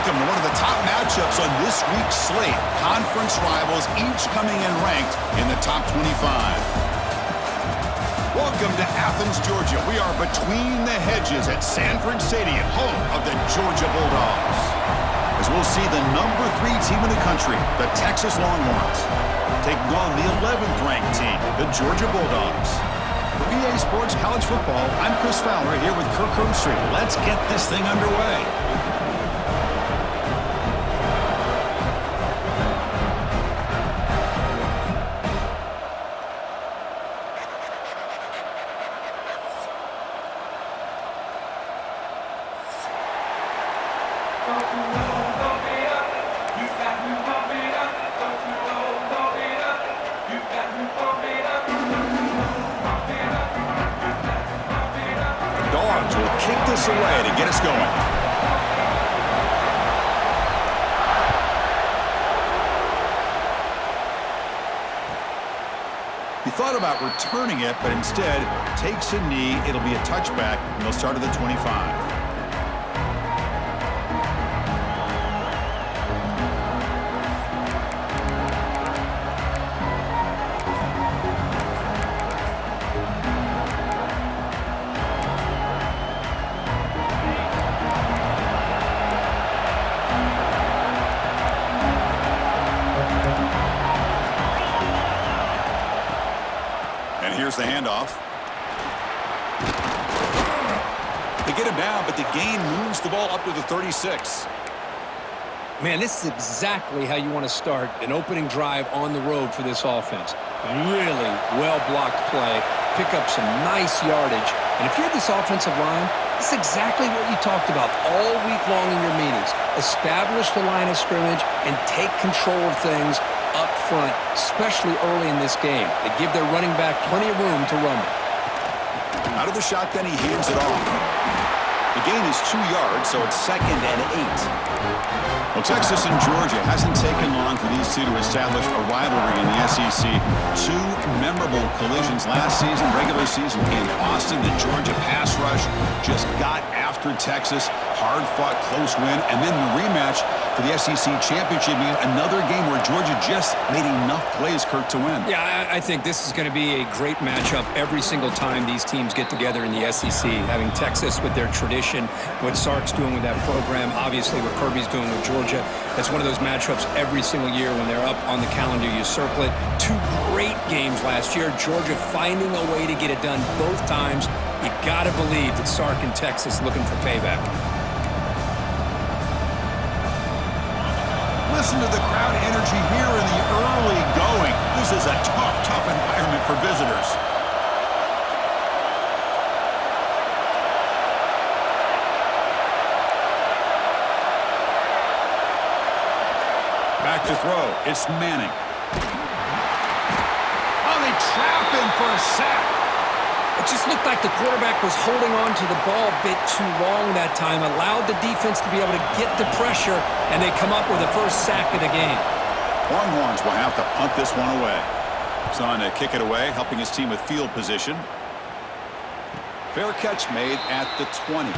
welcome to one of the top matchups on this week's slate. Conference rivals, each coming in ranked in the top 25. Welcome to Athens, Georgia. We are between the hedges at Sanford Stadium, home of the Georgia Bulldogs. As we'll see the number 3 team in the country, the Texas Longhorns, taking on the 11th ranked team, the Georgia Bulldogs. For EA Sports College Football, I'm Chris Fowler here with Kirk Herbstreit. Let's get this thing underway. Kick this away to get us going. He thought about returning it, but instead takes a knee. It'll be a touchback, and they'll start at the 25. Here's the handoff. They get him down, but the gain moves the ball up to the 36. Man, this is exactly how you want to start an opening drive on the road for this offense. Really well-blocked play, pick up some nice yardage. And if you're this offensive line, this is exactly what you talked about all week long in your meetings. Establish the line of scrimmage and take control of things up front, especially early in this game. They give their running back plenty of room to run. Out of the shotgun, he hands it off. The gain is 2 yards, so it's 2nd and 8. Well, Texas and Georgia hasn't taken long for these two to establish a rivalry in the SEC. 2 memorable collisions last season, regular season in Austin. The Georgia pass rush just got after Texas. Hard-fought, close win. And then the rematch for the SEC championship game, another game where Georgia just made enough plays, Kirk, to win. Yeah, I think this is going to be a great matchup every single time these teams get together in the SEC. Having Texas with their tradition, what Sark's doing with that program, obviously what Kirby's doing with Georgia. That's one of those matchups every single year when they're up on the calendar. You circle it. 2 great games last year. Georgia finding a way to get it done both times. You got to believe that Sark and Texas looking for payback. Listen to the crowd energy here in the early going. This is a tough environment for visitors. Back to throw. It's Manning. Oh, they trap him for a sack. It just looked like the quarterback was holding on to the ball a bit too long that time, allowed the defense to be able to get the pressure, and they come up with the first sack of the game. Longhorns will have to punt this one away. He's on to kick it away, helping his team with field position. Fair catch made at the 20.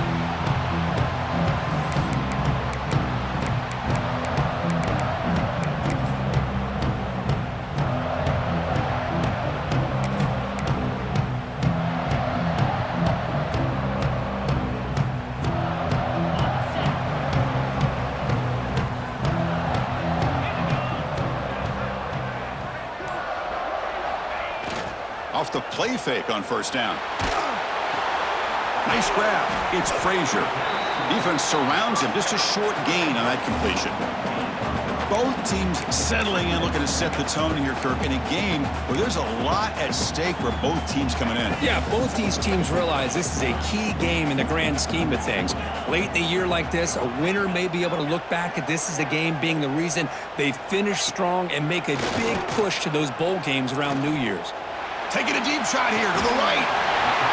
Off the play fake on first down. Nice grab. It's Frazier. Defense surrounds him. Just a short gain on that completion. Both teams settling in, looking to set the tone here, Kirk, in a game where there's a lot at stake for both teams coming in. Yeah, both these teams realize this is a key game in the grand scheme of things. Late in the year like this, a winner may be able to look back at this as a game being the reason they finish strong and make a big push to those bowl games around New Year's. Taking a deep shot here to the right.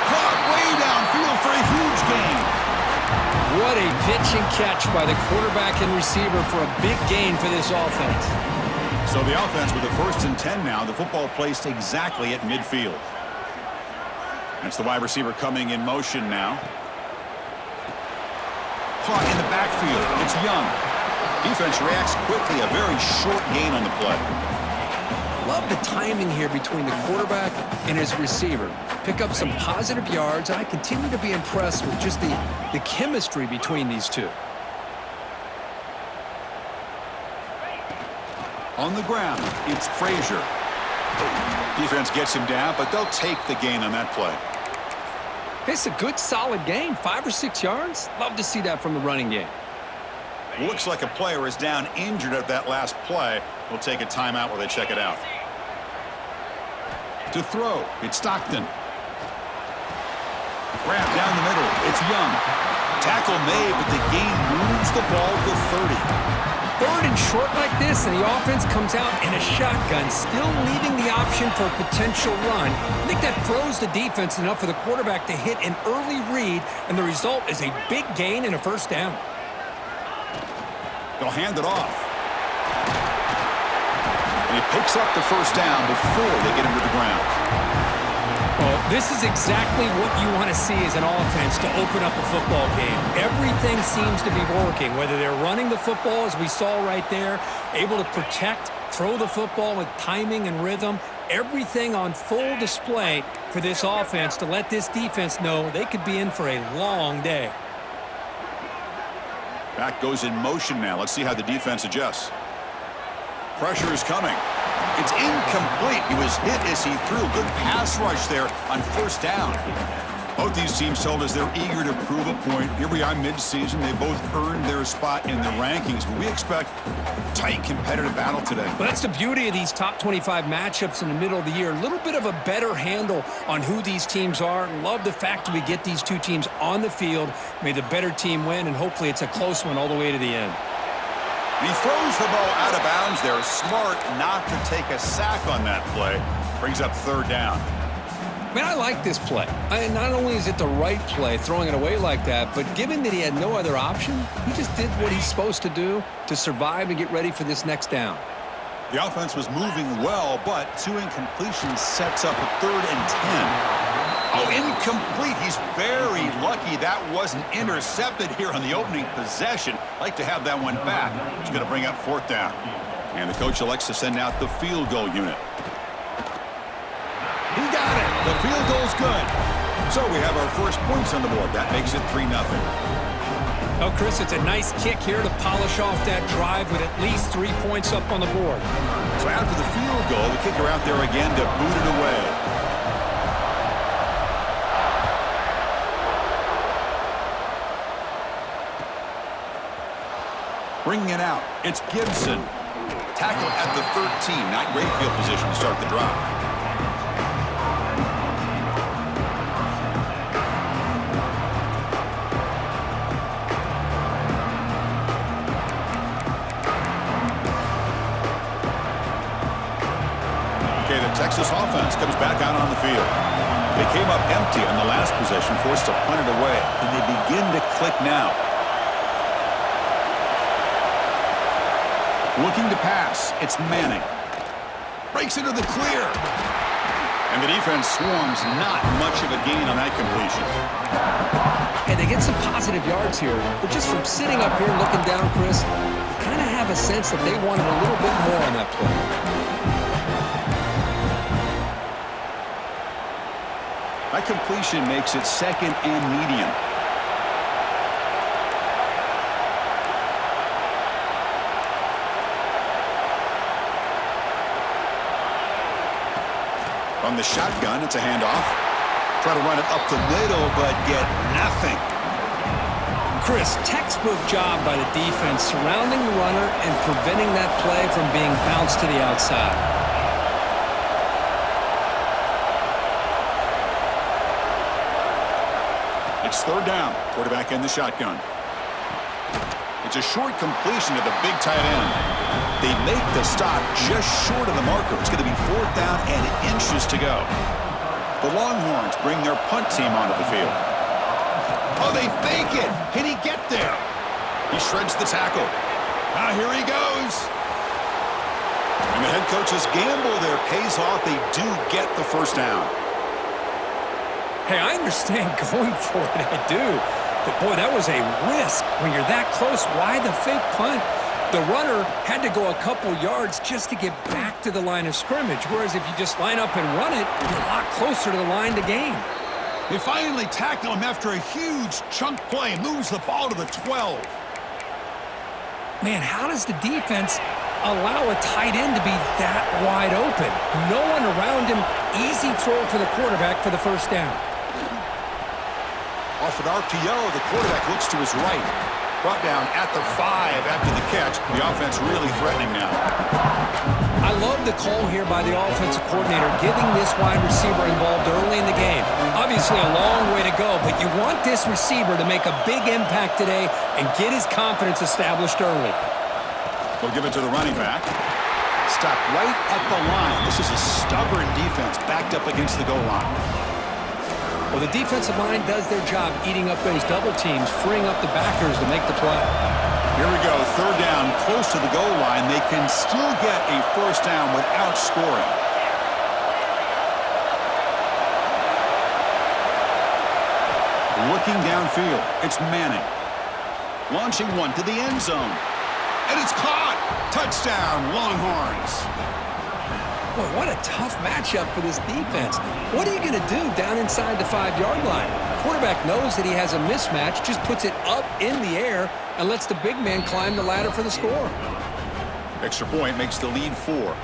Caught way downfield for a huge gain. What a pitch and catch by the quarterback and receiver for a big gain for this offense. So the offense with a 1st and 10 now. The football placed exactly at midfield. That's the wide receiver coming in motion now. Caught in the backfield. It's Young. Defense reacts quickly, a very short gain on the play. Love the timing here between the quarterback and his receiver. Pick up some positive yards, and I continue to be impressed with just the chemistry between these two. On the ground, it's Frazier. Defense gets him down, but they'll take the gain on that play. It's a good, solid game. 5 or 6 yards. Love to see that from the running game. Looks like a player is down injured at that last play. We'll take a timeout while they check it out. To throw, it's Stockton. Grab down the middle, it's Young. Tackle made, but the gain moves the ball to 30. 3rd and short like this, and the offense comes out in a shotgun, still leaving the option for a potential run. I think that throws the defense enough for the quarterback to hit an early read, and the result is a big gain and a first down. They'll hand it off. And he picks up the first down before they get him to the ground. Well, this is exactly what you want to see as an offense to open up a football game. Everything seems to be working, whether they're running the football, as we saw right there, able to protect, throw the football with timing and rhythm, everything on full display for this offense to let this defense know they could be in for a long day. Back goes in motion now. Let's see how the defense adjusts. Pressure is coming. It's incomplete. He was hit as he threw. Good pass rush there on first down. Both these teams told us they're eager to prove a point. Here we are mid-season. They both earned their spot in the rankings, but we expect tight competitive battle today. Well, that's the beauty of these top 25 matchups in the middle of the year. A little bit of a better handle on who these teams are. Love the fact that we get these two teams on the field. May the better team win, and hopefully it's a close one all the way to the end. He throws the ball out of bounds there. Smart not to take a sack on that play. Brings up 3rd down. Man, I like this play. Not only is it the right play, throwing it away like that, but given that he had no other option, he just did what he's supposed to do to survive and get ready for this next down. The offense was moving well, but 2 incompletions sets up a 3rd and 10. Oh, incomplete. He's very lucky that wasn't intercepted here on the opening possession. Like to have that one back. He's going to bring up 4th down. And the coach elects to send out the field goal unit. He got it. The field goal's good. So we have our first points on the board. That makes it 3-0. Oh, Chris, it's a nice kick here to polish off that drive with at least 3 points up on the board. So after the field goal, the kicker out there again to boot it away. Bringing it out, it's Gibson. Tackle at the 13. Not great field position to start the drive. Texas offense comes back out on the field. They came up empty on the last possession, forced to punt it away. And they begin to click now. Looking to pass. It's Manning. Breaks into the clear. And the defense swarms. Not much of a gain on that completion. And they get some positive yards here. But just from sitting up here looking down, Chris, you kind of have a sense that they wanted a little bit more on that play. That completion makes it 2nd and medium. On the shotgun, it's a handoff. Try to run it up the middle, but get nothing. Chris, textbook job by the defense surrounding the runner and preventing that play from being bounced to the outside. It's 3rd down. Quarterback in the shotgun. It's a short completion to the big tight end. They make the stop just short of the marker. It's going to be 4th down and inches to go. The Longhorns bring their punt team onto the field. Oh, they fake it. Can he get there? He shreds the tackle. Now here he goes. And the head coach's gamble there pays off. They do get the first down. Hey, I understand going for it, I do. But, boy, that was a risk. When you're that close, why the fake punt? The runner had to go a couple yards just to get back to the line of scrimmage, whereas if you just line up and run it, you're a lot closer to the line to gain. They finally tackle him after a huge chunk play. Moves the ball to the 12. Man, how does the defense allow a tight end to be that wide open? No one around him. Easy throw for the quarterback for the first down. Off an RPO, the quarterback looks to his right. Brought down at the 5 after the catch. The offense really threatening now. I love the call here by the offensive coordinator, getting this wide receiver involved early in the game. Obviously a long way to go, but you want this receiver to make a big impact today and get his confidence established early. They'll give it to the running back. Stop right at the line. This is a stubborn defense backed up against the goal line. Well, the defensive line does their job eating up those double teams, freeing up the backers to make the play. Here we go, third down, close to the goal line. They can still get a first down without scoring. Looking downfield, it's Manning. Launching one to the end zone. And it's caught! Touchdown, Longhorns! Boy, what a tough matchup for this defense. What are you going to do down inside the 5-yard line? Quarterback knows that he has a mismatch, just puts it up in the air and lets the big man climb the ladder for the score. Extra point makes the lead 4.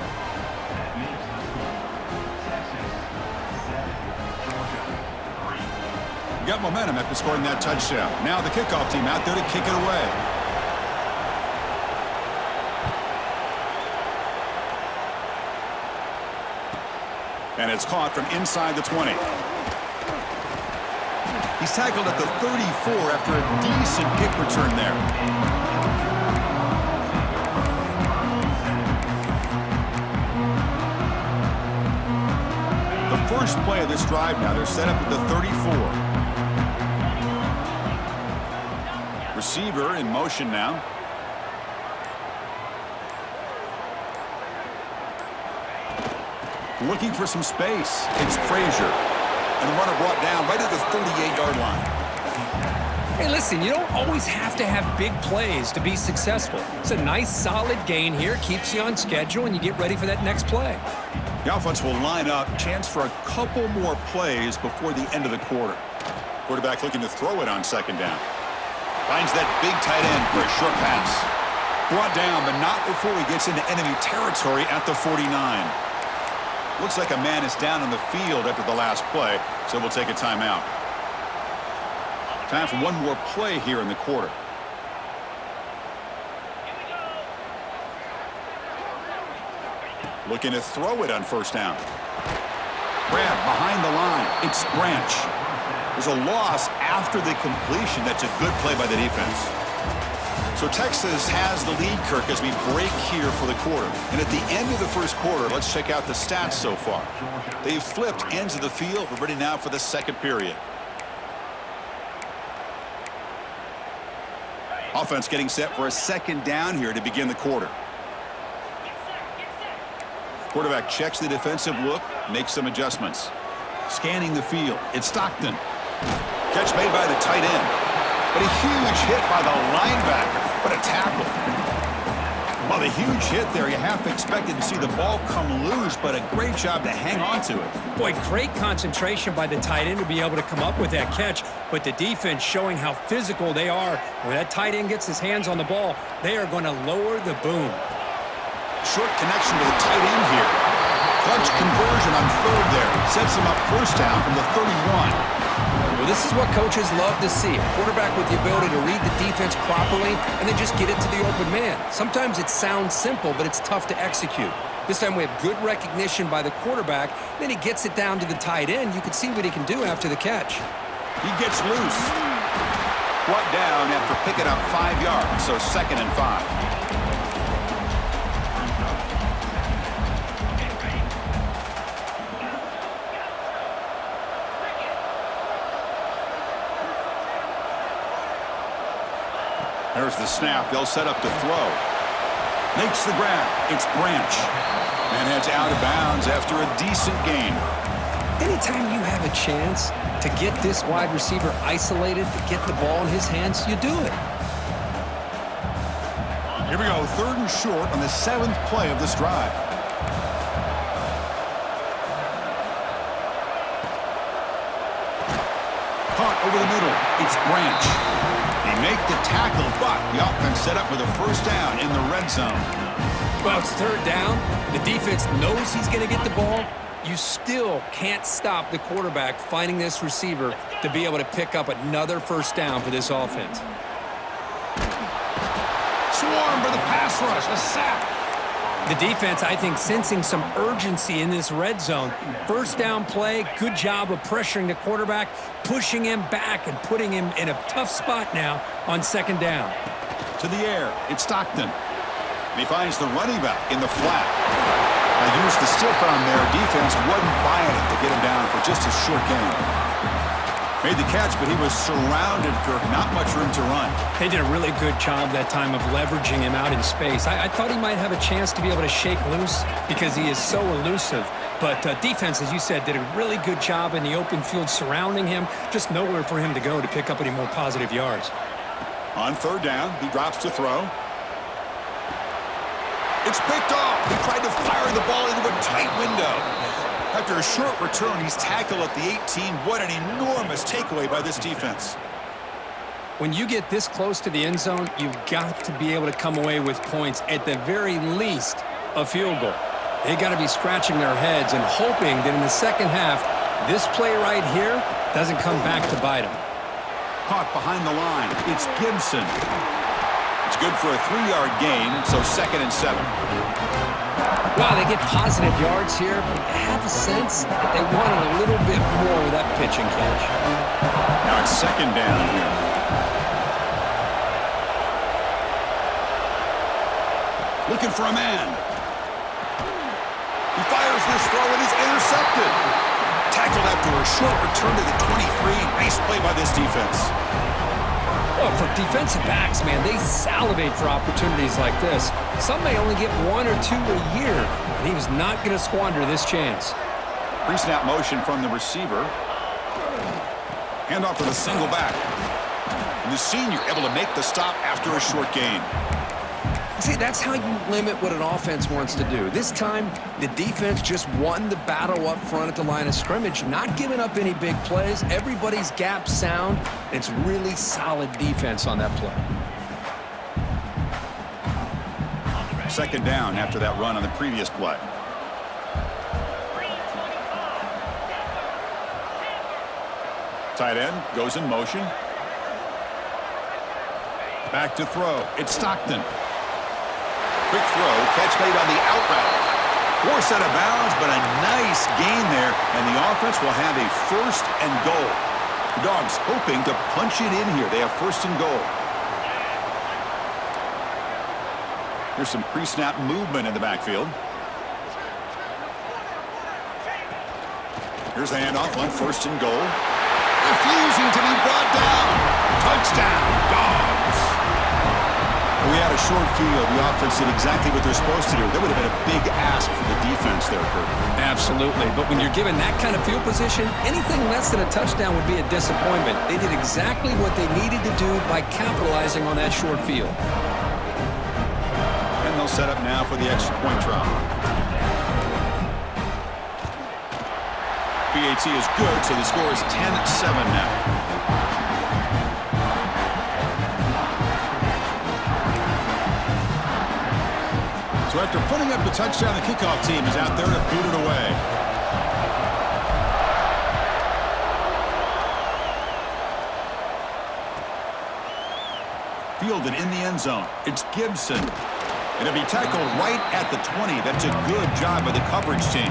Got momentum after scoring that touchdown. Now the kickoff team out there to kick it away. And it's caught from inside the 20. He's tackled at the 34 after a decent kick return there. The first play of this drive now, they're set up at the 34. Receiver in motion now. Looking for some space. It's Frazier. And the runner brought down right at the 38-yard line. Hey, listen, you don't always have to have big plays to be successful. It's a nice, solid gain here. Keeps you on schedule, and you get ready for that next play. The offense will line up. Chance for a couple more plays before the end of the quarter. Quarterback looking to throw it on second down. Finds that big tight end for a short pass. Brought down, but not before he gets into enemy territory at the 49. Looks like a man is down on the field after the last play, so we'll take a timeout. Time for one more play here in the quarter. Looking to throw it on first down. Grab behind the line. It's Branch. There's a loss after the completion. That's a good play by the defense. So Texas has the lead, Kirk, as we break here for the quarter. And at the end of the first quarter, let's check out the stats so far. They've flipped ends of the field. We're ready now for the second period. Offense getting set for a second down here to begin the quarter. Quarterback checks the defensive look, makes some adjustments. Scanning the field, it's Stockton. Catch made by the tight end. But a huge hit by the linebacker. What a tackle. Well, the huge hit there, you half expected to see the ball come loose, but a great job to hang on to it. Boy, great concentration by the tight end to be able to come up with that catch, but the defense showing how physical they are. When that tight end gets his hands on the ball, they are going to lower the boom. Short connection to the tight end here. Clutch conversion on third there. Sets him up first down from the 31. Well, this is what coaches love to see. A quarterback with the ability to read the defense properly and then just get it to the open man. Sometimes it sounds simple, but it's tough to execute. This time we have good recognition by the quarterback. Then he gets it down to the tight end. You can see what he can do after the catch. He gets loose. Brought down after picking up 5 yards, so 2nd and 5. There's the snap. They'll set up to throw. Makes the grab. It's Branch. And heads out of bounds after a decent gain. Anytime you have a chance to get this wide receiver isolated, to get the ball in his hands, you do it. Here we go, 3rd and short on the 7th play of this drive. Caught over the middle. It's Branch. They make the tackle, but the offense set up with a first down in the red zone. Well, it's 3rd down. The defense knows he's going to get the ball. You still can't stop the quarterback finding this receiver to be able to pick up another first down for this offense. Swarm for the pass rush, a sack. The defense, I think, sensing some urgency in this red zone. First down play, good job of pressuring the quarterback, pushing him back and putting him in a tough spot now on 2nd down. To the air, it's Stockton. And he finds the running back in the flat. Now, used the stiff arm there. Defense wasn't buying it to get him down for just a short gain. Made the catch, but he was surrounded, Kirk. Not much room to run. They did a really good job that time of leveraging him out in space. I thought he might have a chance to be able to shake loose because he is so elusive. But defense, as you said, did a really good job in the open field surrounding him. Just nowhere for him to go to pick up any more positive yards. On 3rd down, he drops to throw. It's picked off. He tried to fire the ball into a tight window. After a short return, he's tackled at the 18. What an enormous takeaway by this defense. When you get this close to the end zone, you've got to be able to come away with points, at the very least, a field goal. They got to be scratching their heads and hoping that in the second half, this play right here doesn't come back to bite them. Caught behind the line. It's Gibson. It's good for a 3-yard gain, so 2nd and 7. Wow, they get positive yards here, but I have a sense that they wanted a little bit more of that pitch and catch. Now it's 2nd down here. Looking for a man. He fires this throw and is intercepted. Tackled after a short return to the 23. Nice play by this defense. Well, for defensive backs, man, they salivate for opportunities like this. Some may only get 1 or 2 a year, and he was not going to squander this chance. Pre-snap motion from the receiver. Handoff to the single back. And the senior able to make the stop after a short gain. See, that's how you limit what an offense wants to do. This time, the defense just won the battle up front at the line of scrimmage, not giving up any big plays. Everybody's gap sound. It's really solid defense on that play. 2nd down after that run on the previous play. Tight end goes in motion. Back to throw. It's Stockton. Quick throw, catch made on the out route. Forced out of bounds, but a nice gain there, and the offense will have a 1st and goal. The Dogs hoping to punch it in here. They have 1st and goal. Here's some pre-snap movement in the backfield. Here's the handoff on 1st and goal. Refusing to be brought down. Touchdown, Dogs. We had a short field. The offense did exactly what they're supposed to do. That would have been a big ask for the defense there, Kurt. Absolutely. But when you're given that kind of field position, anything less than a touchdown would be a disappointment. They did exactly what they needed to do by capitalizing on that short field. And they'll set up now for the extra point try. PAT is good, so the score is 10-7 now. So after putting up the touchdown, the kickoff team is out there to boot it away. Fielded in the end zone. It's Gibson. And it'll be tackled right at the 20. That's a good job by the coverage team.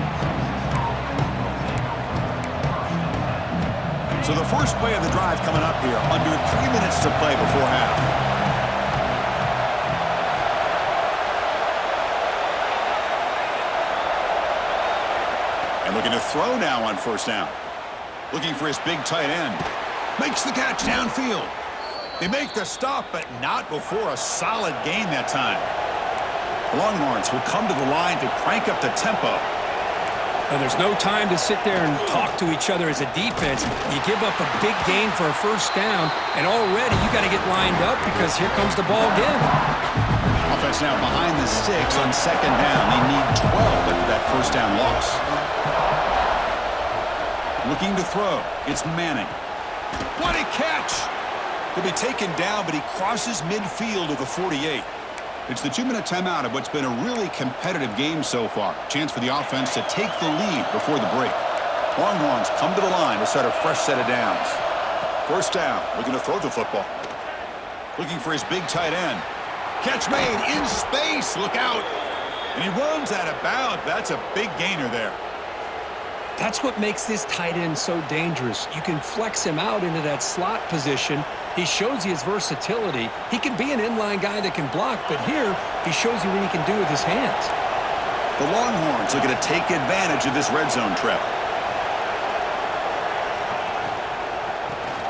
So the first play of the drive coming up here. Under 3 minutes to play before half. Looking to throw now on 1st down. Looking for his big tight end. Makes the catch downfield. They make the stop, but not before a solid gain that time. The Longhorns will come to the line to crank up the tempo. Well, there's no time to sit there and talk to each other as a defense. You give up a big gain for a 1st down, and already you got to get lined up because here comes the ball again. offense now behind the sticks on second down. They need 12 after that first down loss. Looking to throw. It's Manning. What a catch! He'll be taken down, but he crosses midfield of the 48. It's the 2-minute timeout of what's been a really competitive game so far. Chance for the offense to take the lead before the break. Longhorns come to the line to start a fresh set of downs. First down, looking to throw the football. Looking for his big tight end. Catch made in space, look out. And he runs out of bounds. That's a big gainer there. That's what makes this tight end so dangerous. You can flex him out into that slot position. He shows you his versatility. He can be an inline guy that can block, but here he shows you what he can do with his hands. The Longhorns looking to take advantage of this red zone trip.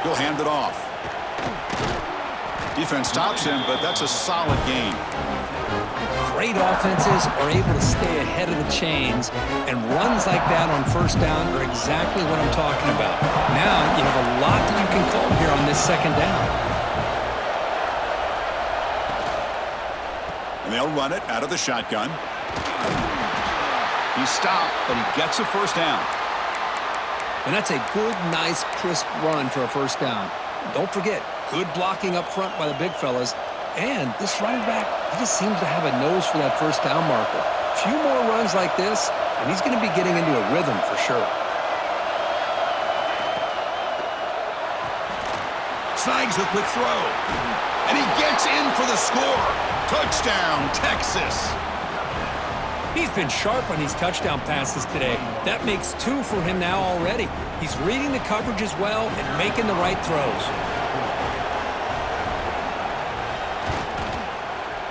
He'll hand it off. Defense stops him, but that's a solid gain. Great offenses are able to stay ahead of the chains, and runs like that on first down are exactly what I'm talking about. Now you have a lot that you can call here on this second down. And they'll run it out of the shotgun. He stopped, but he gets a first down. And that's a good, nice, crisp run for a first down. Don't forget, good blocking up front by the big fellas. And this running back, he just seems to have a nose for that first down marker. A few more runs like this, and he's going to be getting into a rhythm for sure. Snags a quick throw. And he gets in for the score. Touchdown, Texas. He's been sharp on these touchdown passes today. That makes 2 for him now already. He's reading the coverage as well and making the right throws.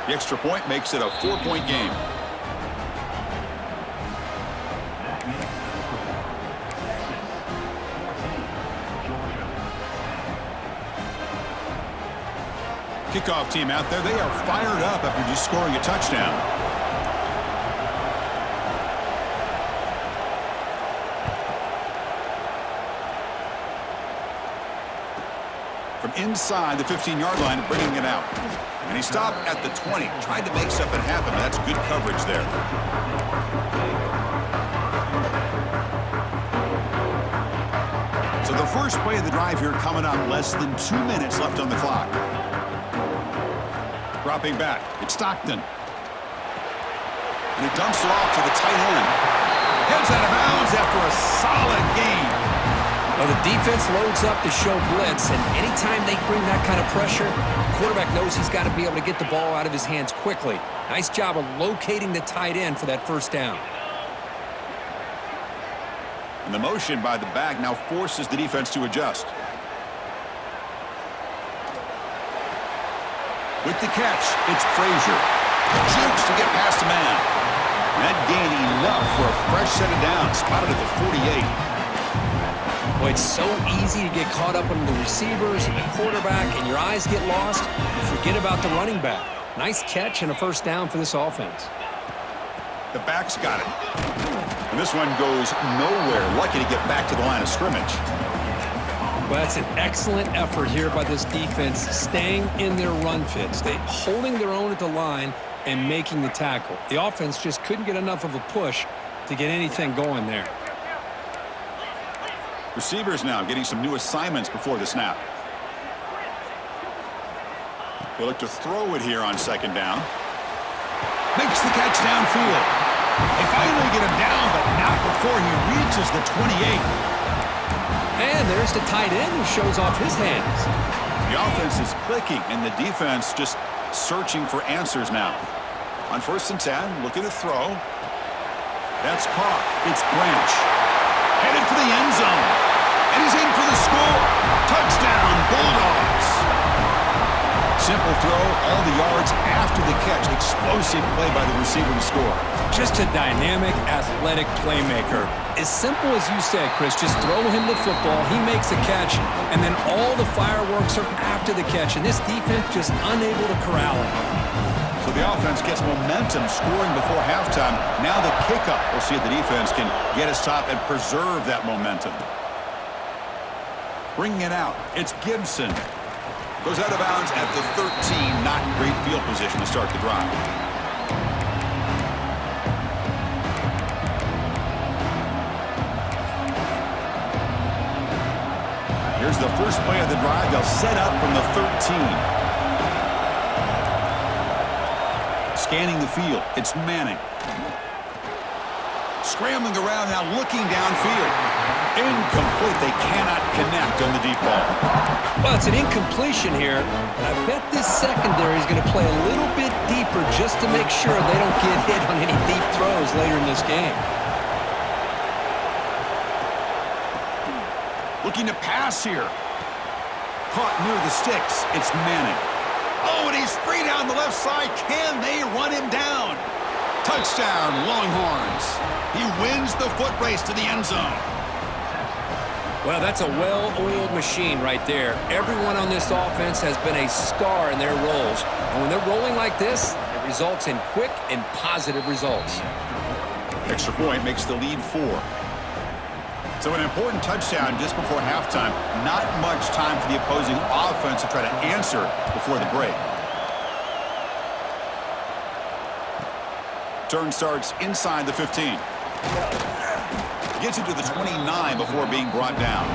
The extra point makes it a 4-point game. Kickoff team out there. They are fired up after just scoring a touchdown. From inside the 15-yard line, bringing it out. And he stopped at the 20, tried to make something happen, but that's good coverage there. So the first play of the drive here coming up, less than 2 minutes left on the clock. Dropping back, it's Stockton. And he dumps it off to the tight end. Heads out of bounds after a solid gain. Well, the defense loads up to show blitz, and anytime they bring that kind of pressure, the quarterback knows he's got to be able to get the ball out of his hands quickly. Nice job of locating the tight end for that first down. And the motion by the back now forces the defense to adjust. With the catch, it's Frazier. Jukes to get past the man. That gain enough for a fresh set of downs, spotted at the 48. Boy, it's so easy to get caught up on the receivers and the quarterback, and your eyes get lost. You forget about the running back. Nice catch and a first down for this offense. The back's got it. And this one goes nowhere. Lucky to get back to the line of scrimmage. Well, that's an excellent effort here by this defense, staying in their run fits. They holding their own at the line and making the tackle. The offense just couldn't get enough of a push to get anything going there. Receivers now getting some new assignments before the snap. They look to throw it here on second down. Makes the catch downfield. They finally get him down, but not before he reaches the 28. And there's the tight end who shows off his hands. The offense is clicking, and the defense just searching for answers now. On 1st and 10, looking to throw. That's caught. It's Branch. Headed for the end zone. And he's in for the score. Touchdown, Bulldogs. Simple throw, all the yards after the catch. Explosive play by the receiver to score. Just a dynamic, athletic playmaker. As simple as you said, Chris, just throw him the football, he makes a catch, and then all the fireworks are after the catch, and this defense just unable to corral him. So the offense gets momentum, scoring before halftime. Now the kickoff. We'll see if the defense can get a stop and preserve that momentum. Bringing it out, it's Gibson. Goes out of bounds at the 13. Not great field position to start the drive. Here's the first play of the drive. They'll set up from the 13. Scanning the field. It's Manning. Scrambling around now, looking downfield. Incomplete. They cannot connect on the deep ball. Well, it's an incompletion here, and I bet this secondary is going to play a little bit deeper just to make sure they don't get hit on any deep throws later in this game. Looking to pass here. Caught near the sticks. It's Manning. Oh, and he's free down the left side. Can they run him down? Touchdown, Longhorns. He wins the foot race to the end zone. Well, that's a well-oiled machine right there. Everyone on this offense has been a star in their roles. And when they're rolling like this, it results in quick and positive results. Extra point makes the lead 4. So an important touchdown just before halftime. Not much time for the opposing offense to try to answer before the break. Turn starts inside the 15. Gets it to the 29 before being brought down.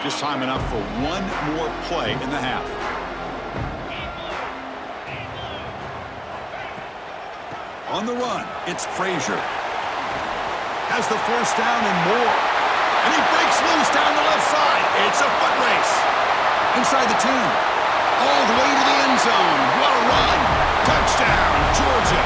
Just time enough for one more play in the half. On the run, it's Frazier. Has the first down and more. And he breaks loose down the left side. It's a foot race. Inside the 10. All the way to the end zone. What a run. Touchdown, Georgia.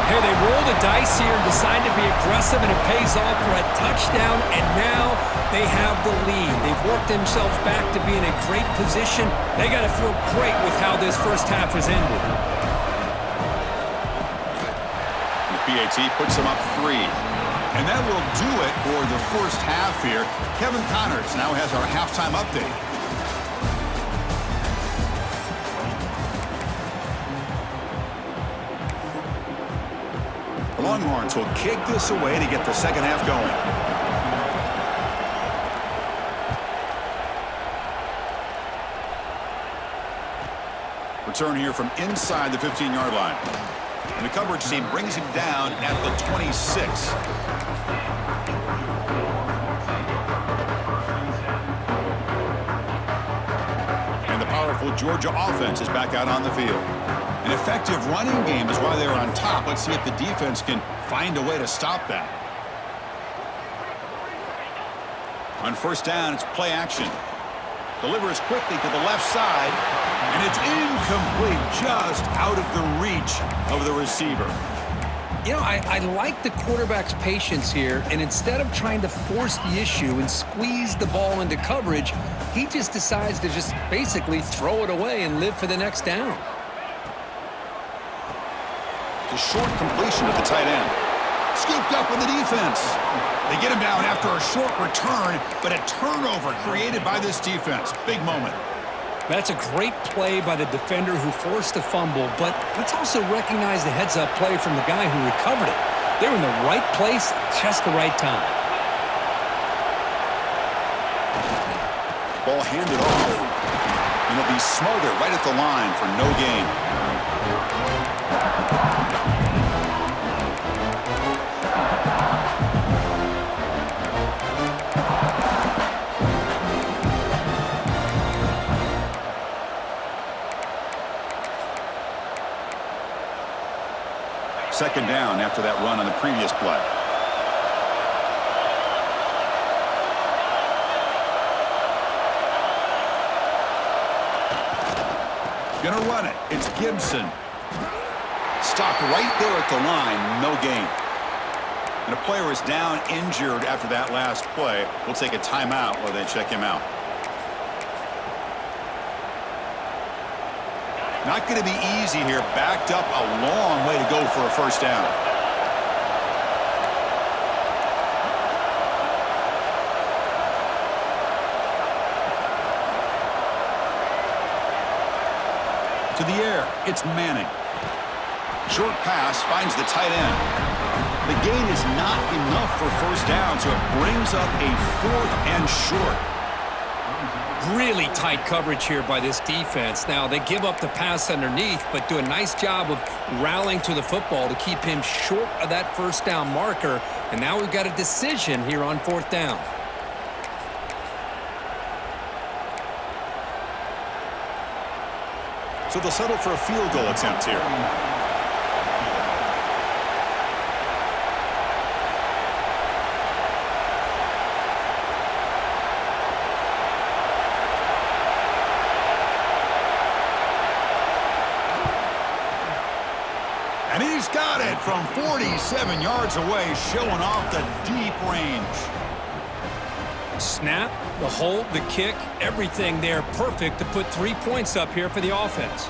Hey, they roll the dice here and decide to be aggressive, and it pays off for a touchdown, and now they have the lead. They've worked themselves back to be in a great position. They got to feel great with how this first half has ended. PAT puts them up 3. And that will do it for the first half here. Kevin Connors now has our halftime update. The Longhorns will kick this away to get the second half going. Return here from inside the 15-yard line. And the coverage team brings him down at the 26. And the powerful Georgia offense is back out on the field. An effective running game is why they're on top. Let's see if the defense can find a way to stop that. On first down, it's play action. Delivers quickly to the left side, and it's incomplete, just out of the reach of the receiver. You know, I like the quarterback's patience here, and instead of trying to force the issue and squeeze the ball into coverage, he just decides to just basically throw it away and live for the next down. The short completion to the tight end. Scooped up with the defense. They get him down after a short return, but a turnover created by this defense. Big moment. That's a great play by the defender who forced the fumble, but let's also recognize the heads-up play from the guy who recovered it. They were in the right place at just the right time. Ball handed off. And it'll be smothered right at the line for no gain. Second down after that run on the previous play. Gonna run it. It's Gibson. Stopped right there at the line. No gain. And a player is down injured after that last play. We'll take a timeout while they check him out. Not going to be easy here. Backed up a long way to go for a first down. To the air, it's Manning. Short pass finds the tight end. The gain is not enough for first down, so it brings up a 4th and short. Really tight coverage here by this defense. Now, they give up the pass underneath, but do a nice job of rallying to the football to keep him short of that first down marker. And now we've got a decision here on 4th down. So they'll settle for a field goal attempt here. And he's got it from 47 yards away, showing off the deep range. Snap, the hold, the kick, everything there perfect to put 3 points up here for the offense.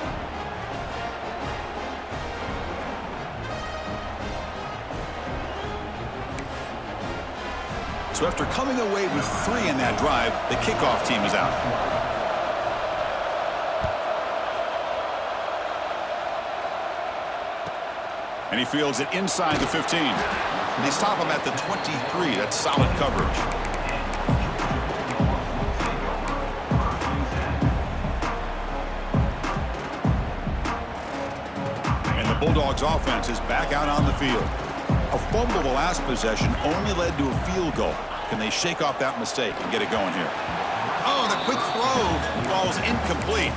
So after coming away with 3 in that drive, the kickoff team is out. And he fields it inside the 15. They stop him at the 23. That's solid coverage. Bulldogs offense is back out on the field. A fumble the last possession only led to a field goal. Can they shake off that mistake and get it going here? Oh, the quick throw falls incomplete.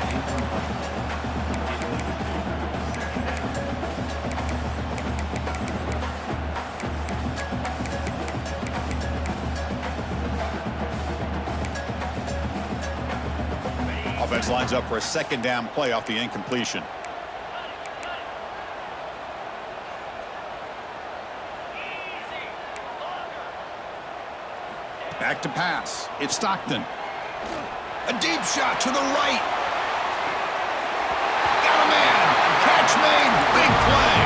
Offense lines up for a 2nd down play off the incompletion. Back to pass. It's Stockton. A deep shot to the right. Got a man. Catch made. Big play.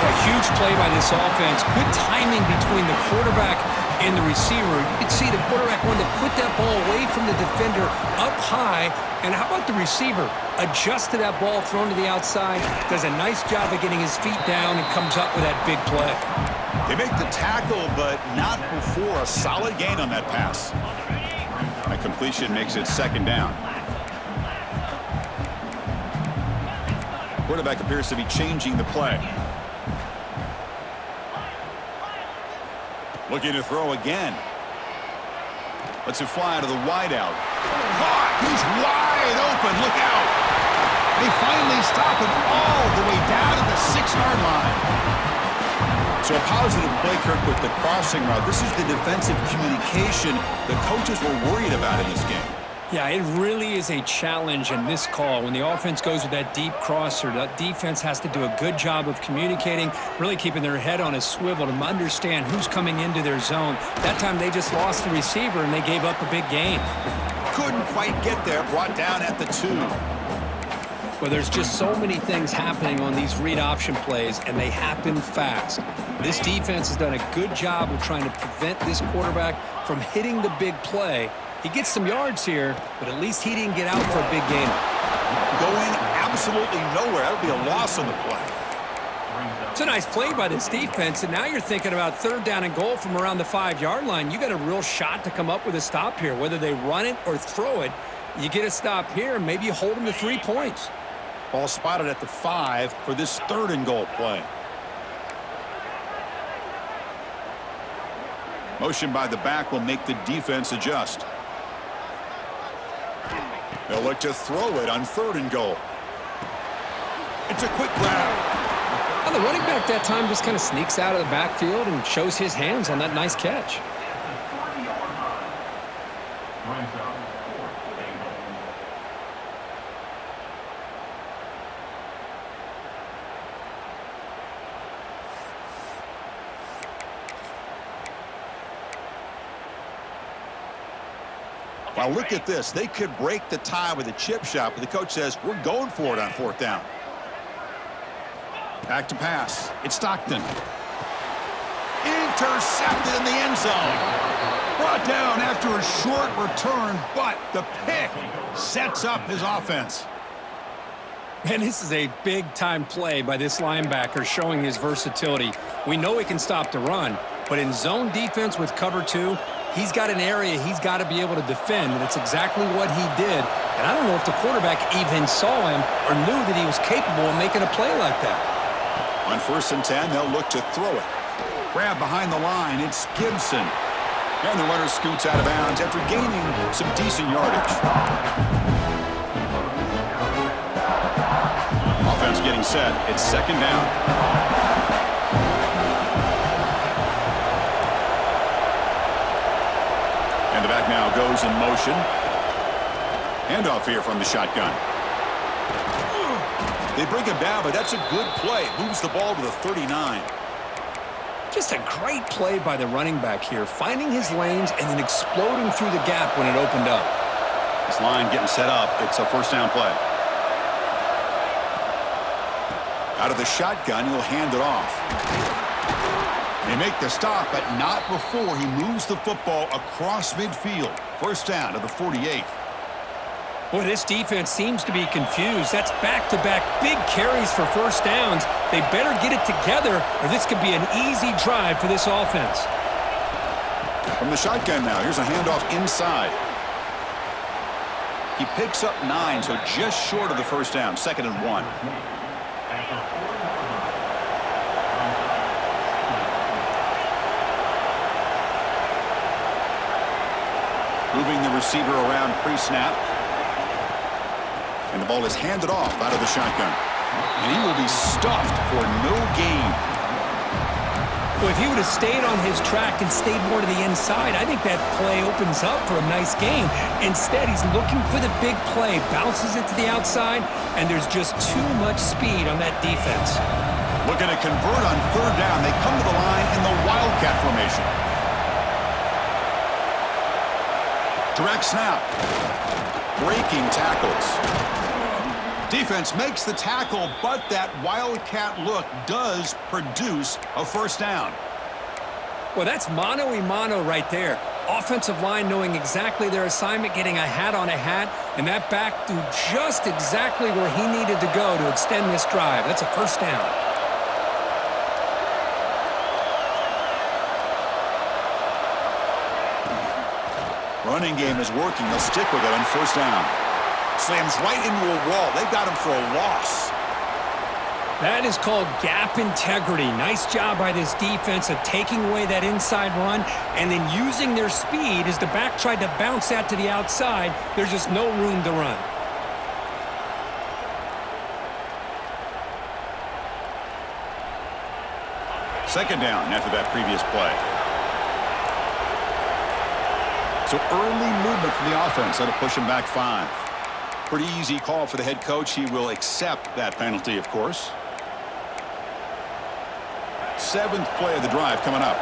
A huge play by this offense. Good timing between the quarterback and the receiver. You can see the quarterback wanted to put that ball away from the defender up high. And how about the receiver? Adjust to that ball thrown to the outside. Does a nice job of getting his feet down and comes up with that big play. They make the tackle, but not before a solid gain on that pass. That completion makes it 2nd down. Quarterback appears to be changing the play. Looking to throw again. Lets it fly to the wideout. Caught! He's wide open. Look out! They finally stop him all the way down to the 6-yard line. So a positive play, Kirk, with the crossing route. This is the defensive communication the coaches were worried about in this game. Yeah, it really is a challenge in this call. When the offense goes with that deep crosser, that defense has to do a good job of communicating, really keeping their head on a swivel to understand who's coming into their zone. That time they just lost the receiver and they gave up a big gain. Couldn't quite get there, brought down at the 2. Well, there's just so many things happening on these read option plays, and they happen fast. This defense has done a good job of trying to prevent this quarterback from hitting the big play. He gets some yards here, but at least he didn't get out for a big gain. Going absolutely nowhere. That would be a loss on the play. It's a nice play by this defense, and now you're thinking about 3rd down and goal from around the 5-yard line. You got a real shot to come up with a stop here. Whether they run it or throw it, you get a stop here, and maybe you hold them to 3 points. Ball spotted at the 5 for this 3rd and goal play. Motion by the back will make the defense adjust. They'll look to throw it on 3rd and goal. It's a quick grab. Well, the running back that time just kind of sneaks out of the backfield and shows his hands on that nice catch. Now look at this. They could break the tie with a chip shot, but the coach says, we're going for it on 4th down. Back to pass. It's Stockton. Intercepted in the end zone. Brought down after a short return, but the pick sets up his offense. Man, this is a big-time play by this linebacker showing his versatility. We know he can stop the run, but in zone defense with cover two, he's got an area he's got to be able to defend, and it's exactly what he did. And I don't know if the quarterback even saw him or knew that he was capable of making a play like that. On 1st and 10, they'll look to throw it. Grab behind the line, it's Gibson. And the runner scoots out of bounds after gaining some decent yardage. Offense getting set. It's 2nd down. And the back now goes in motion. Handoff here from the shotgun. They bring him down, but that's a good play. Moves the ball to the 39. Just a great play by the running back here, finding his lanes and then exploding through the gap when it opened up. This line getting set up. It's a 1st down play. Out of the shotgun, he'll hand it off. They make the stop, but not before he moves the football across midfield. 1st down to the 48. Boy, this defense seems to be confused. That's back-to-back big carries for 1st downs. They better get it together, or this could be an easy drive for this offense. From the shotgun now, here's a handoff inside. He picks up 9, so just short of the 1st down, 2nd and 1. Moving the receiver around pre-snap. And the ball is handed off out of the shotgun. And he will be stuffed for no gain. Well, if he would have stayed on his track and stayed more to the inside, I think that play opens up for a nice game. Instead, he's looking for the big play, bounces it to the outside, and there's just too much speed on that defense. Looking to convert on 3rd down. They come to the line in the Wildcat formation. Direct snap. Breaking tackles. Defense makes the tackle, but that Wildcat look does produce a 1st down. Well, that's mano-a-mano right there. Offensive line knowing exactly their assignment, getting a hat on a hat, and that back threw just exactly where he needed to go to extend this drive. That's a 1st down. Running game is working. They'll stick with it on 1st down. Slams right into a wall. They got him for a loss. That is called gap integrity. Nice job by this defense of taking away that inside run and then using their speed as the back tried to bounce that to the outside. There's just no room to run. Second down after that previous play. So early movement from the offense. That'll push him back 5. Pretty easy call for the head coach. He will accept that penalty, of course. 7th play of the drive coming up.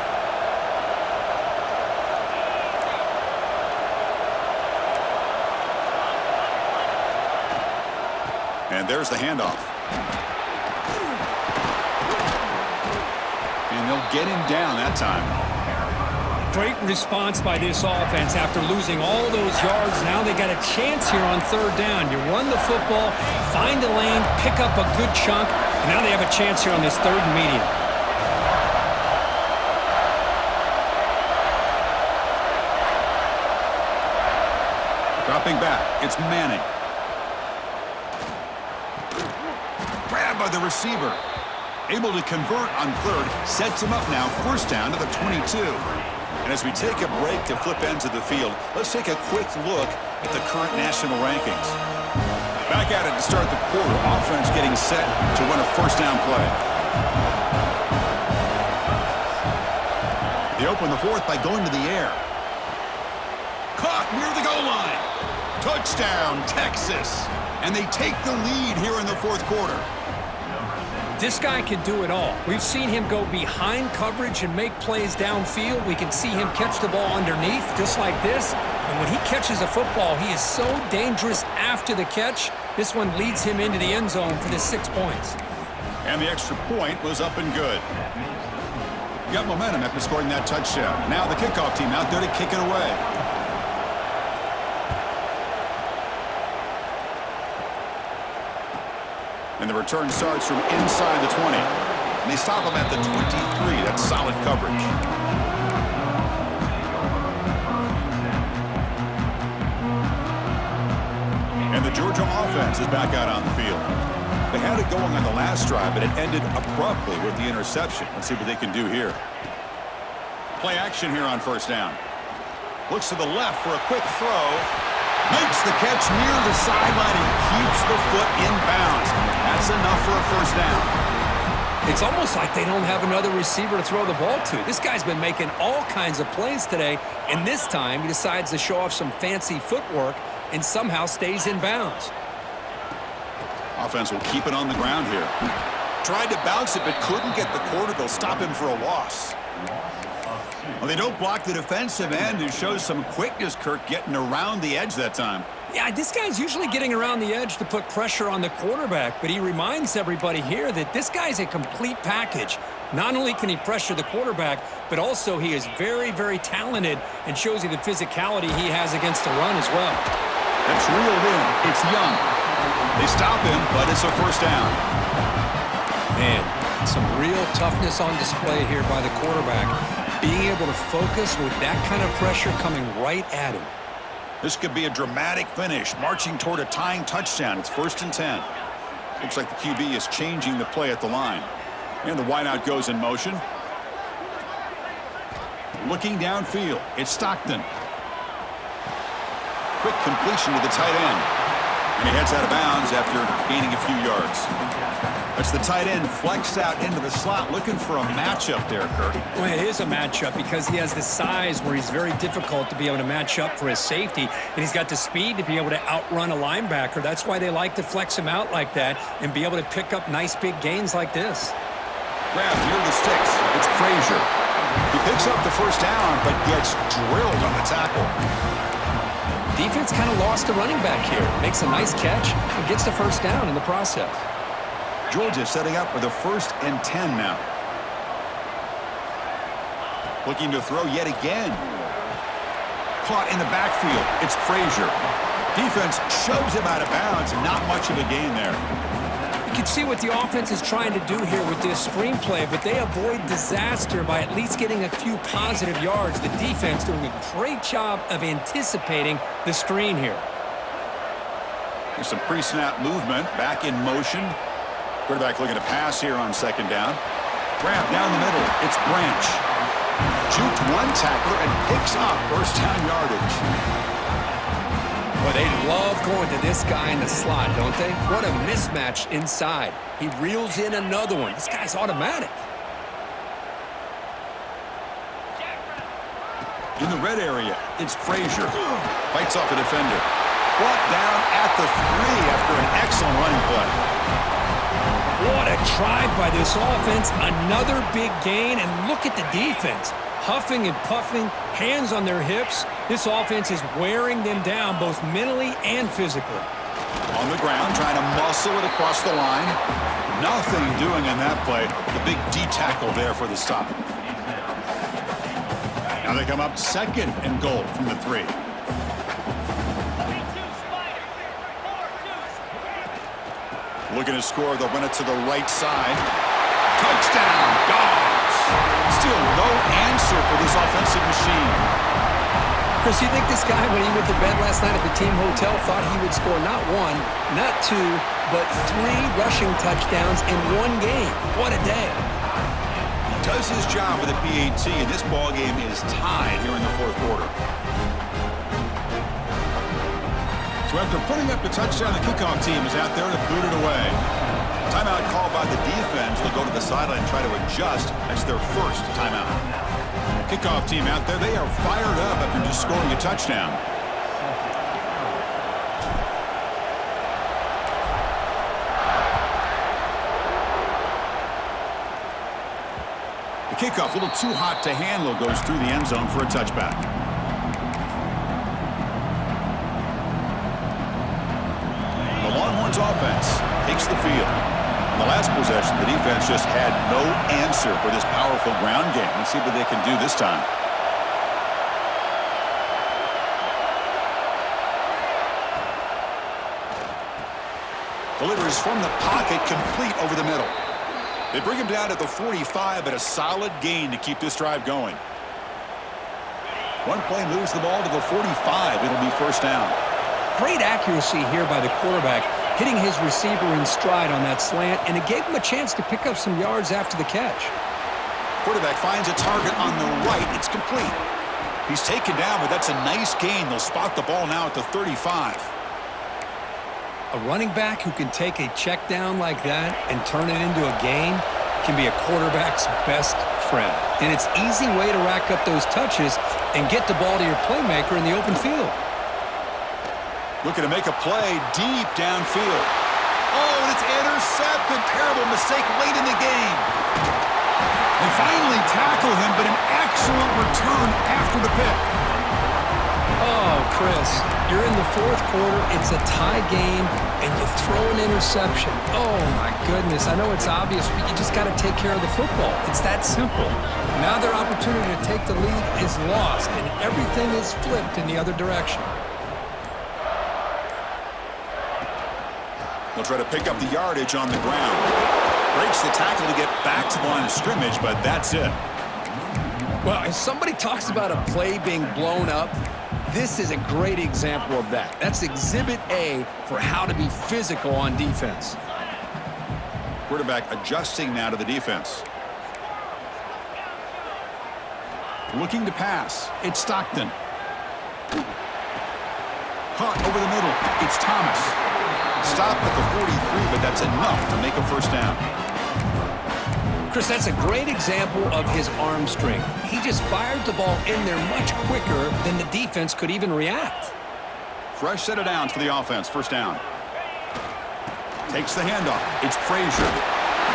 And there's the handoff. And they'll get him down that time. Great response by this offense after losing all those yards. Now they got a chance here on 3rd down. You run the football, find a lane, pick up a good chunk, and now they have a chance here on this 3rd and medium. Dropping back, it's Manning. Grabbed by the receiver. Able to convert on 3rd, sets him up now, 1st down to the 22. And as we take a break to flip ends of the field, let's take a quick look at the current national rankings. Back at it to start the quarter. Offense getting set to run a 1st down play. They open the 4th by going to the air. Caught near the goal line. Touchdown, Texas. And they take the lead here in the 4th quarter. This guy can do it all. We've seen him go behind coverage and make plays downfield. We can see him catch the ball underneath, just like this. And when he catches a football, he is so dangerous after the catch. This one leads him into the end zone for the 6 points. And the extra point was up and good. Got momentum after scoring that touchdown. Now the kickoff team out there to kick it away. And the return starts from inside the 20. And they stop him at the 23. That's solid coverage. And the Georgia offense is back out on the field. They had it going on the last drive, but it ended abruptly with the interception. Let's see what they can do here. Play action here on first down. Looks to the left for a quick throw. Makes the catch near the sideline and keeps the foot in bounds. That's enough for a first down. It's almost like they don't have another receiver to throw the ball to. This guy's been making all kinds of plays today, and this time he decides to show off some fancy footwork and somehow stays in bounds. Offense will keep it on the ground here. Tried to bounce it, but couldn't get the quarter. They'll stop him for a loss. Well, they don't block the defensive end, who shows some quickness, Kirk, getting around the edge that time. Yeah, this guy's usually getting around the edge to put pressure on the quarterback, but he reminds everybody here that this guy's a complete package. Not only can he pressure the quarterback, but also he is very, very talented and shows you the physicality he has against the run as well. That's reeled in. It's Young. They stop him, but it's a first down. Man, some real toughness on display here by the quarterback. Being able to focus with that kind of pressure coming right at him. This could be a dramatic finish, marching toward a tying touchdown. It's 1st and 10. Looks like the QB is changing the play at the line. And the wideout goes in motion. Looking downfield, it's Stockton. Quick completion to the tight end. And he heads out of bounds after gaining a few yards. That's the tight end flexed out into the slot, looking for a matchup there, Kirk. Well, it is a matchup because he has the size where he's very difficult to be able to match up for his safety, and he's got the speed to be able to outrun a linebacker. That's why they like to flex him out like that and be able to pick up nice big gains like this. Grab near the sticks. It's Frazier. He picks up the first down, but gets drilled on the tackle. Defense kind of lost a running back here. Makes a nice catch and gets the first down in the process. Georgia setting up for the 1st and 10 now. Looking to throw yet again. Caught in the backfield. It's Frazier. Defense shoves him out of bounds. Not much of a gain there. You can see what the offense is trying to do here with this screenplay, but they avoid disaster by at least getting a few positive yards. The defense doing a great job of anticipating the screen here. There's some pre-snap movement. Back in motion. Quarterback looking to pass here on 2nd down. Grab down the middle. It's Branch. Juked one tackler and picks up first down yardage. Well, they love going to this guy in the slot, don't they? What a mismatch inside. He reels in another one. This guy's automatic. In the red area, it's Frazier. Fights off a defender. Brought down at the 3 after an excellent running play. What a drive by this offense. Another big gain, and look at the defense. Huffing and puffing, hands on their hips. This offense is wearing them down both mentally and physically. On the ground, trying to muscle it across the line. Nothing doing in that play. The big D tackle there for the stop. Now they come up 2nd and goal from the 3. Looking to score, they'll run it to the right side. Touchdown, Dogs! Still no answer for this offensive machine. Chris, you think this guy, when he went to bed last night at the team hotel, thought he would score not 1, not 2, but 3 rushing touchdowns in one game? What a day. He does his job with a PAT, and this ball game is tied here in the 4th quarter. So after putting up the touchdown, the kickoff team is out there to boot it away. Timeout called by the defense. They'll go to the sideline and try to adjust. That's their first timeout. Kickoff team out there, they are fired up after just scoring a touchdown. The kickoff, a little too hot to handle, goes through the end zone for a touchback. The Longhorns offense takes the field. In the last possession, the defense just had no answer for this powerful ground game. Let's see what they can do this time. Delivers from the pocket, complete over the middle. They bring him down to the 45, but a solid gain to keep this drive going. One play moves the ball to the 45. It'll be first down. Great accuracy here by the quarterback, hitting his receiver in stride on that slant, and it gave him a chance to pick up some yards after the catch. Quarterback finds a target on the right. It's complete. He's taken down, but that's a nice gain. They'll spot the ball now at the 35. A running back who can take a check down like that and turn it into a gain can be a quarterback's best friend. And it's an easy way to rack up those touches and get the ball to your playmaker in the open field. Looking to make a play deep downfield. Oh, and it's intercepted. Terrible mistake late in the game. They finally tackle him, but an excellent return after the pick. Oh, Chris, you're in the fourth quarter. It's a tie game, and you throw an interception. Oh, my goodness. I know it's obvious, but you just got to take care of the football. It's that simple. Now their opportunity to take the lead is lost, and everything is flipped in the other direction. They'll try to pick up the yardage on the ground. Breaks the tackle to get back to the line of scrimmage, but that's it. Well, if somebody talks about a play being blown up, this is a great example of that. That's exhibit A for how to be physical on defense. Quarterback adjusting now to the defense. Looking to pass. It's Stockton. Caught over the middle. It's Thomas. Stop at the 43, but that's enough to make a first down. Chris, that's a great example of his arm strength. He just fired the ball in there much quicker than the defense could even react. Fresh set of downs for the offense. First down. Takes the handoff. It's Frazier.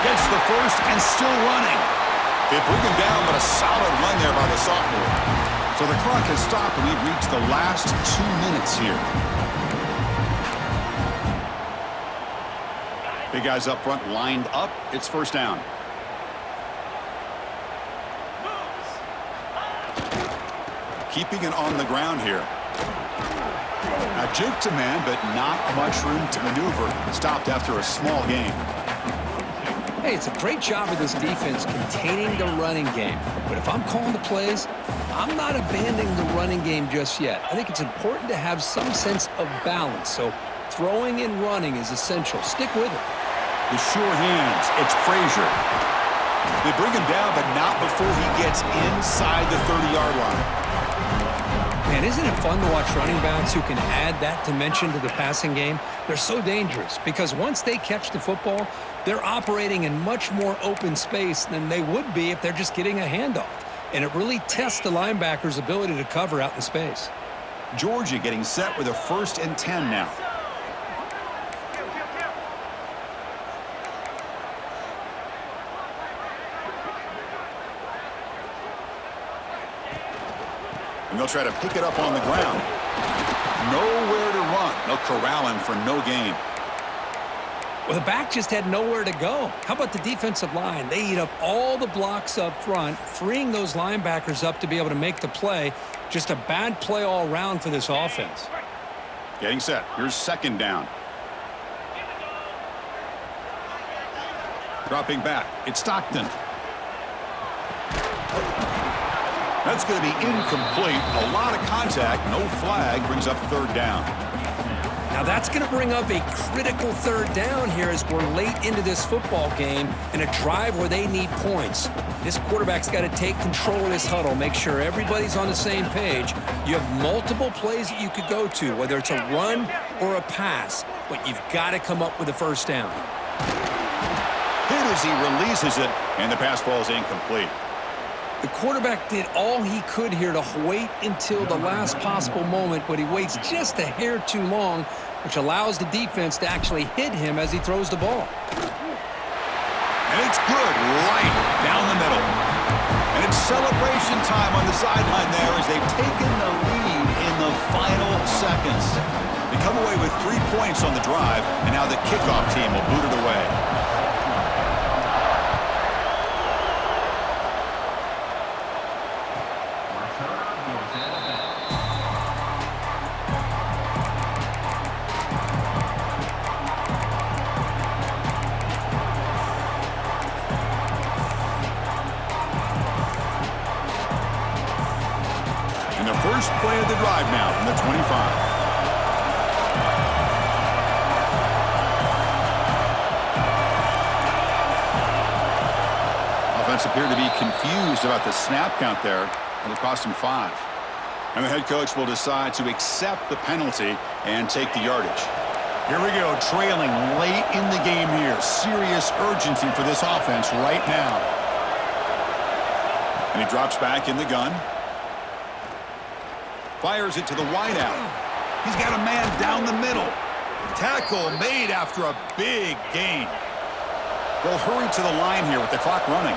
Gets the first and still running. They bring him down, but a solid run there by the sophomore. So the clock has stopped, and we've reached the last 2 minutes here. Big guys up front lined up. It's first down. Keeping it on the ground here. Now juke to man, but not much room to maneuver. Stopped after a small gain. Hey, it's a great job of this defense containing the running game. But if I'm calling the plays, I'm not abandoning the running game just yet. I think it's important to have some sense of balance. So throwing and running is essential. Stick with it. The sure hands. It's Frazier. They bring him down, but not before he gets inside the 30-yard line. Man, isn't it fun to watch running backs who can add that dimension to the passing game? They're so dangerous because once they catch the football, they're operating in much more open space than they would be if they're just getting a handoff. And it really tests the linebacker's ability to cover out in space. Georgia getting set with a 1st and 10 now. And they'll try to pick it up on the ground. Nowhere to run. They'll corral him for no gain. Well, the back just had nowhere to go. How about the defensive line? They eat up all the blocks up front, freeing those linebackers up to be able to make the play. Just a bad play all around for this offense. Getting set. Here's second down. Dropping back. It's Stockton. That's going to be incomplete. A lot of contact. No flag. Brings up third down. Now that's going to bring up a critical third down here as we're late into this football game in a drive where they need points. This quarterback's got to take control of this huddle, make sure everybody's on the same page. You have multiple plays that you could go to, whether it's a run or a pass, but you've got to come up with a first down. Hit as he releases it, and the pass ball is incomplete. The quarterback did all he could here to wait until the last possible moment, but he waits just a hair too long, which allows the defense to actually hit him as he throws the ball. And it's good, right down the middle. And it's celebration time on the sideline there as they've taken the lead in the final seconds. They come away with 3 points on the drive, and now the kickoff team will boot it away. the drive now from the 25. Offense appeared to be confused about the snap count there. It'll cost him 5. And the head coach will decide to accept the penalty and take the yardage. Here we go, trailing late in the game here. Serious urgency for this offense right now. And he drops back in the gun. Fires it to the wideout. He's got a man down the middle. Tackle made after a big gain. They'll hurry to the line here with the clock running.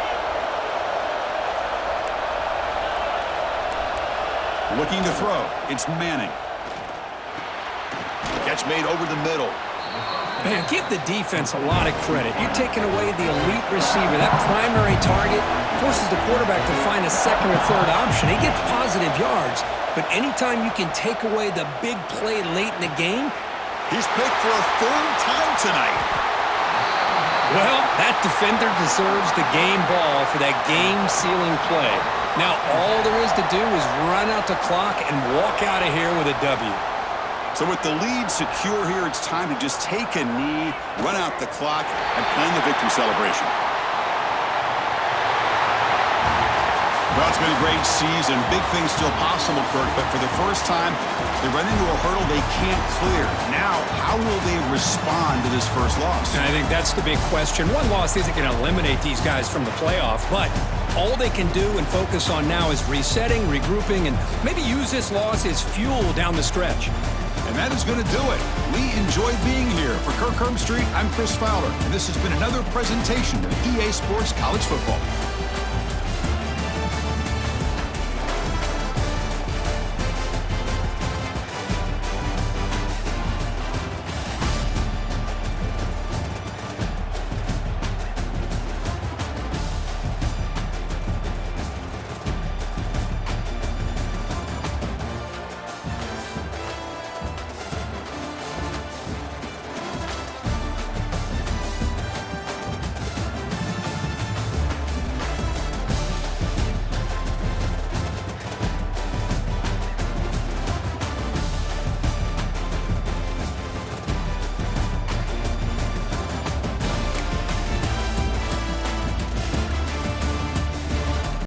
Looking to throw. It's Manning. Catch made over the middle. Man, give the defense a lot of credit. You're taking away the elite receiver. That primary target forces the quarterback to find a second or third option. He gets positive yards, but anytime you can take away the big play late in the game. He's picked for a 3rd time tonight. Well, that defender deserves the game ball for that game-sealing play. Now, all there is to do is run out the clock and walk out of here with a W. So with the lead secure here, it's time to just take a knee, run out the clock, and plan the victory celebration. Well, it's been a great season. Big things still possible, Kirk, but for the first time, they run into a hurdle they can't clear. Now, how will they respond to this first loss? And I think that's the big question. One loss isn't going to eliminate these guys from the playoff, but all they can do and focus on now is resetting, regrouping, and maybe use this loss as fuel down the stretch. And that is going to do it. We enjoyed being here. For Kirk Herbstreit, I'm Chris Fowler, and this has been another presentation of EA Sports College Football.